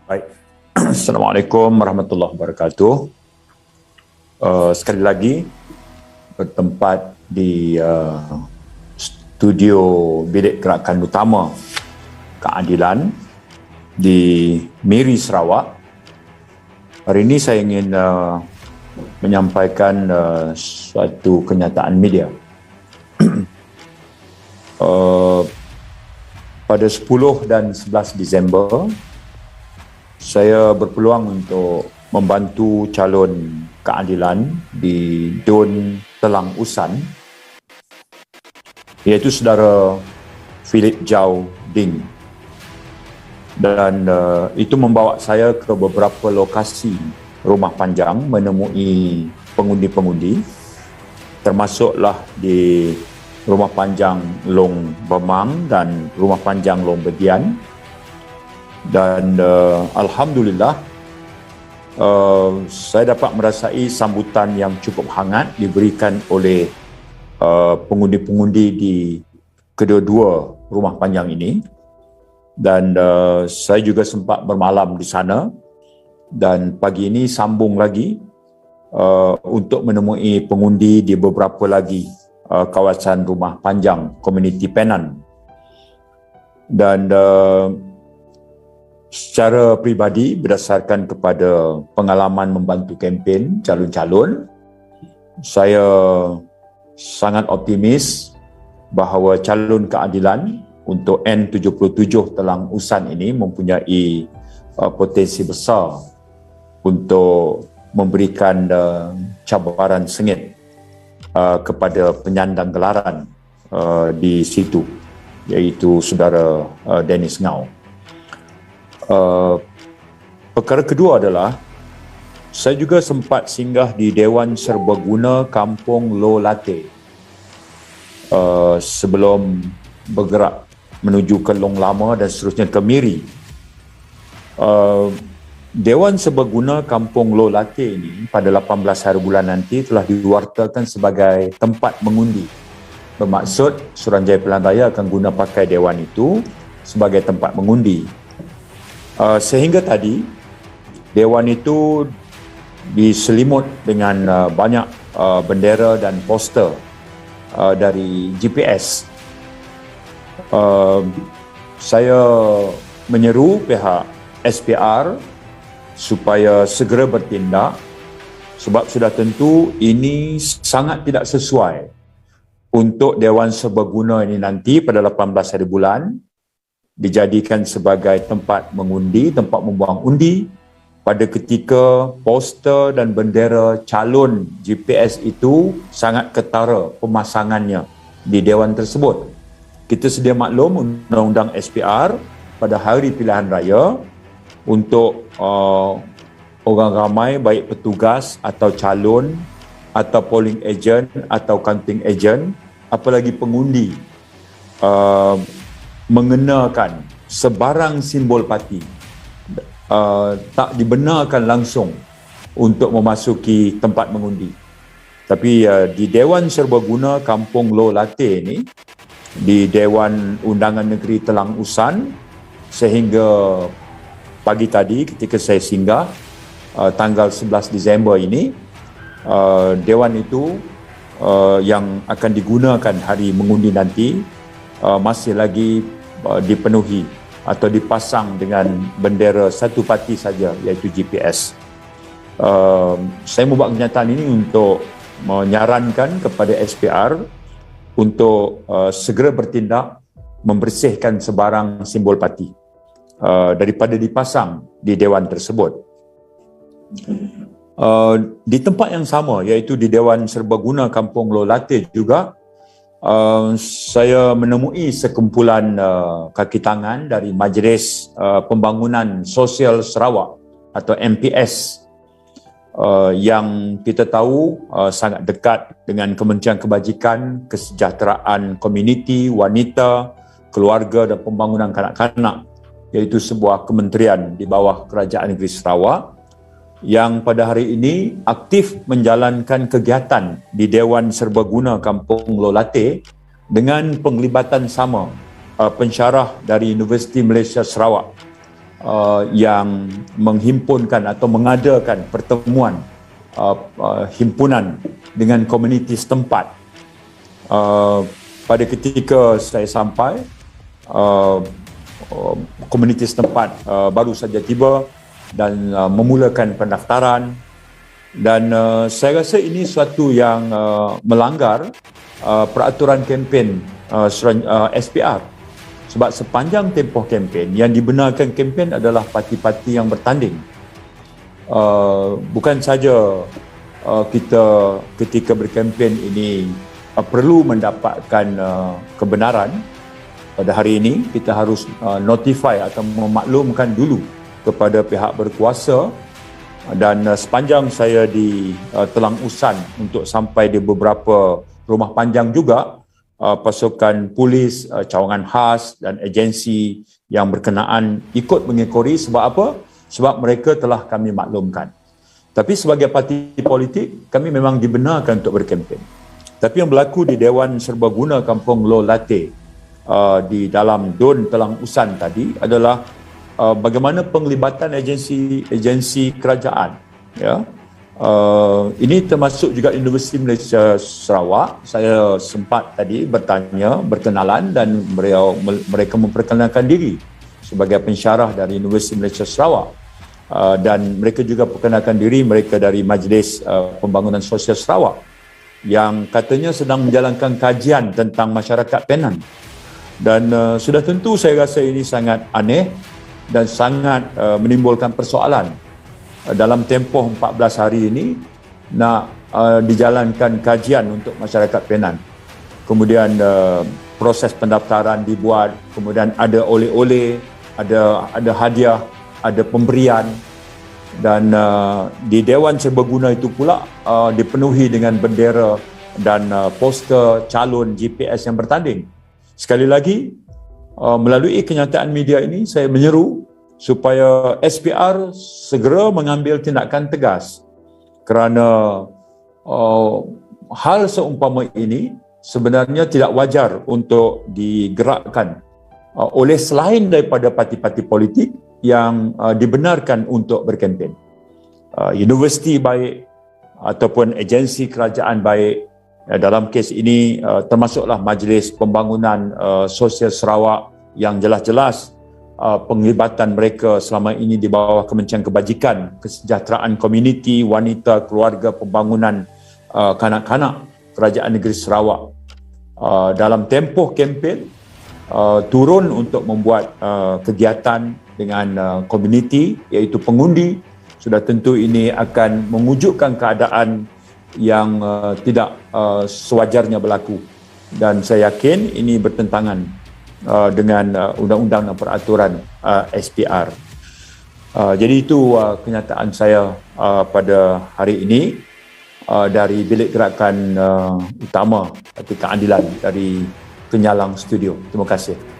Baik. Assalamualaikum warahmatullahi wabarakatuh. Sekali lagi bertempat di studio Bilik Gerakan Utama Keadilan di Miri, Sarawak. Hari ini saya ingin menyampaikan suatu kenyataan media. Pada 10 dan 11 Disember, saya berpeluang untuk membantu calon keadilan di Dun Telang Usan, iaitu saudara Philip Jau Ding. Dan itu membawa saya ke beberapa lokasi rumah panjang menemui pengundi-pengundi, termasuklah di rumah panjang Long Bemang dan rumah panjang Long Bedian. Dan Alhamdulillah, saya dapat merasai sambutan yang cukup hangat diberikan oleh pengundi-pengundi di kedua-dua rumah panjang ini. Dan saya juga sempat bermalam di sana, dan pagi ini sambung lagi untuk menemui pengundi di beberapa lagi kawasan rumah panjang komuniti Penan. Dan secara peribadi, berdasarkan kepada pengalaman membantu kempen calon-calon, saya sangat optimis bahawa calon keadilan untuk N77 Telang Usan ini mempunyai potensi besar untuk memberikan cabaran sengit kepada penyandang gelaran di situ, iaitu saudara Dennis Ngau. Perkara kedua adalah saya juga sempat singgah di Dewan Serbaguna Kampung Lo Lateh sebelum bergerak menuju ke Long Lama dan seterusnya ke Miri. Dewan Serbaguna Kampung Lo Lateh ini pada 18 hari bulan nanti telah diwartakan sebagai tempat mengundi. Bermaksud Suruhanjaya Pilihan Raya akan guna pakai dewan itu sebagai tempat mengundi. Sehingga tadi dewan itu diselimut dengan banyak bendera dan poster dari GPS. Saya menyeru pihak SPR supaya segera bertindak, sebab sudah tentu ini sangat tidak sesuai untuk Dewan Serbaguna ini nanti pada 18 hari bulan dijadikan sebagai tempat mengundi, tempat membuang undi pada ketika poster dan bendera calon GPS itu sangat ketara pemasangannya di dewan tersebut. Kita sedia maklum Undang-Undang SPR pada hari pilihan raya untuk orang ramai, baik petugas atau calon atau polling agent atau counting agent, apalagi pengundi, mengenakan sebarang simbol parti, tak dibenarkan langsung untuk memasuki tempat mengundi. Tapi di Dewan Serbaguna Kampung Lo Lateh ini, di Dewan Undangan Negeri Telang Usan, sehingga pagi tadi ketika saya singgah tanggal 11 Disember ini, Dewan itu yang akan digunakan hari mengundi nanti masih lagi dipenuhi atau dipasang dengan bendera satu parti saja, iaitu GPS. Saya membuat kenyataan ini untuk menyarankan kepada SPR untuk segera bertindak membersihkan sebarang simbol parti daripada dipasang di dewan tersebut. Di tempat yang sama, iaitu di Dewan Serbaguna Kampung Lo Lateh juga, saya menemui sekumpulan kaki tangan dari Majlis Pembangunan Sosial Sarawak atau MPS, yang kita tahu sangat dekat dengan Kementerian Kebajikan, Kesejahteraan Komuniti, Wanita, Keluarga dan Pembangunan Kanak-kanak, iaitu sebuah kementerian di bawah Kerajaan Negeri Sarawak, yang pada hari ini aktif menjalankan kegiatan di Dewan Serbaguna Kampung Lo Lateh dengan penglibatan sama pensyarah dari Universiti Malaysia Sarawak, yang menghimpunkan atau mengadakan pertemuan himpunan dengan komuniti setempat. Pada ketika saya sampai, komuniti setempat baru saja tiba dan memulakan pendaftaran, dan saya rasa ini suatu yang melanggar peraturan kempen SPR. Sebab sepanjang tempoh kempen, yang dibenarkan kempen adalah parti-parti yang bertanding. Bukan saja kita ketika berkempen ini perlu mendapatkan kebenaran. Pada hari ini kita harus notify atau memaklumkan dulu kepada pihak berkuasa, dan sepanjang saya di Telang Usan untuk sampai di beberapa rumah panjang juga, pasukan polis, cawangan khas dan agensi yang berkenaan ikut mengekori. Sebab apa? Sebab mereka telah kami maklumkan. Tapi sebagai parti politik, kami memang dibenarkan untuk berkempen. Tapi yang berlaku di Dewan Serbaguna Kampung Lo Lateh di dalam DUN Telang Usan tadi adalah bagaimana penglibatan agensi kerajaan, ya. Ini termasuk juga Universiti Malaysia Sarawak. Saya sempat tadi berkenalan, dan mereka memperkenalkan diri sebagai pensyarah dari Universiti Malaysia Sarawak, dan mereka juga perkenalkan diri mereka dari Majlis Pembangunan Sosial Sarawak yang katanya sedang menjalankan kajian tentang masyarakat Penan. Dan sudah tentu saya rasa ini sangat aneh dan sangat menimbulkan persoalan. Dalam tempoh 14 hari ini nak dijalankan kajian untuk masyarakat Penan. Kemudian proses pendaftaran dibuat, kemudian ada oleh-oleh, ada hadiah, ada pemberian, dan di Dewan Serbaguna itu pula dipenuhi dengan bendera dan poster calon GPS yang bertanding. Sekali lagi, melalui kenyataan media ini, saya menyeru supaya SPR segera mengambil tindakan tegas, kerana hal seumpama ini sebenarnya tidak wajar untuk digerakkan oleh selain daripada parti-parti politik yang dibenarkan untuk berkempen. Universiti baik ataupun agensi kerajaan baik, dalam kes ini termasuklah Majlis Pembangunan Sosial Sarawak yang jelas-jelas penglibatan mereka selama ini di bawah Kementerian Kebajikan, Kesejahteraan Komuniti, Wanita, Keluarga, Pembangunan Kanak-kanak Kerajaan Negeri Sarawak dalam tempoh kempen turun untuk membuat kegiatan dengan komuniti, iaitu pengundi. Sudah tentu ini akan mewujudkan keadaan yang tidak sewajarnya berlaku, dan saya yakin ini bertentangan dengan undang-undang dan peraturan SPR. Jadi itu kenyataan saya pada hari ini dari Bilik Gerakan Utama Keadilan dari Penyalang Studio. Terima kasih.